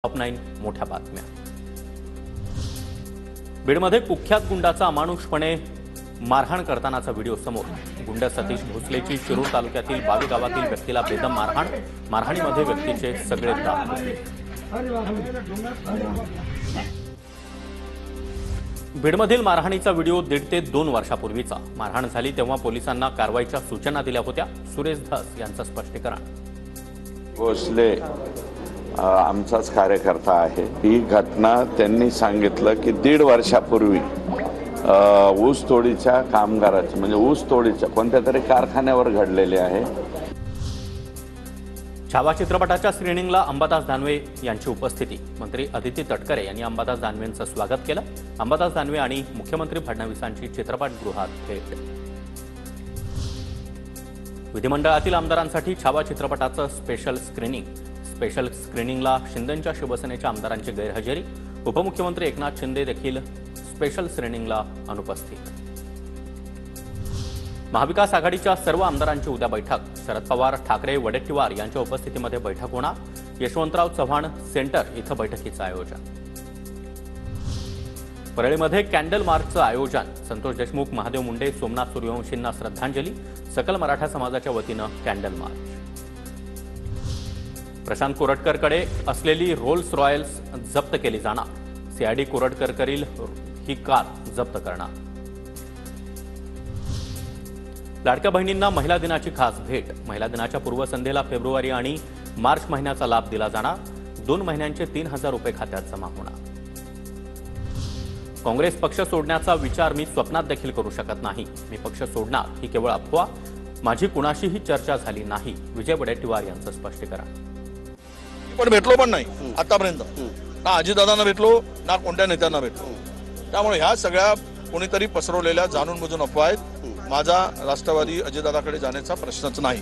Top 9 मोठ्या बातम्या। बीडमध्ये कुख्यात गुंडाचा अमानुषपणे मारहाण करतानाचा व्हिडिओ समोर। गुंड सतीश भोसलेची शिरूर तालुक्यातील बावी गावातील व्यक्तीला बेदम मारहाण। मारहाणीमध्ये व्यक्तीचे सगळे दात तुटले। बीडमधील मारहाणीचा व्हिडिओ 1.5 ते 2 वर्षापूर्वीचा। मारहाण झाली तेव्हा पोलिसांना कारवाईच्या सूचना दिल्या होत्या। सुरेश धस यांचं स्पष्टीकरण। भोसले आमचाच कार्यकर्ता आहे। ही घटना त्यांनी सांगितलं की 1.5 वर्षापूर्वी ऊस तोडीच्या कामगाराची म्हणजे ऊस तोडीच्या कोणत्या तरी कारखान्यावर घडलेले आहे। छावा चित्रपटाच्या स्क्रीनिंगला अंबादास दानवे यांची उपस्थिती। मंत्री अदिती तटकरे यांनी अंबादास दानवेंचं स्वागत केलं। अंबादास दानवे आणि मुख्यमंत्री फडणवीसांची चित्रपटगृहात भेट। विधिमंडळातील आमदारांसाठी छावा चित्रपटाचं स्पेशल स्क्रीनिंगला शिंदेंच्या शिवसेनेच्या आमदारांची गैरहजेरी। उपमुख्यमंत्री एकनाथ शिंदे देखील स्पेशल स्क्रीनिंगला अनुपस्थित। महाविकास आघाडीच्या सर्व आमदारांची उद्या बैठक। शरद पवार, ठाकरे, वडेट्टीवार यांच्या उपस्थितीमध्ये बैठक होणार। यशवंतराव चव्हाण सेंटर इथं बैठकीचं आयोजन। परळीमध्ये कॅन्डल मार्चचं आयोजन। संतोष देशमुख, महादेव मुंडे, सोमनाथ सूर्यवंशींना श्रद्धांजली। सकल मराठा समाजाच्या वतीनं कॅन्डल मार्च। प्रशांत कोरटकरकडे असलेली रोल्स रॉयल्स जप्त केली जाणार। सीआयडी कोरटकरकरील ही कार जप्त करणार। लाडक्या बहिणींना महिला दिनाची खास भेट। महिला दिनाच्या पूर्वसंध्येला फेब्रुवारी आणि मार्च महिन्याचा लाभ दिला जाणार। 2 महिन्यांचे 3,000 रुपये खात्यात जमा होणार। काँग्रेस पक्ष सोडण्याचा विचार मी स्वप्नात देखील करू शकत नाही। मी पक्ष सोडणार ही केवळ अफवा। माझी कुणाशीही चर्चा झाली नाही। विजय वडेट्टीवार यांचं स्पष्टीकरण। पण भेटलो पण नाही आतापर्यंत। ना अजितदादांना भेटलो ना कोणत्या नेत्यांना भेटलो। त्यामुळे ह्या सगळ्या कोणीतरी पसरवलेल्या जाणून बुजून अफवा आहेत। माझा राष्ट्रवादी अजितदादाकडे जाण्याचा प्रश्नच नाही।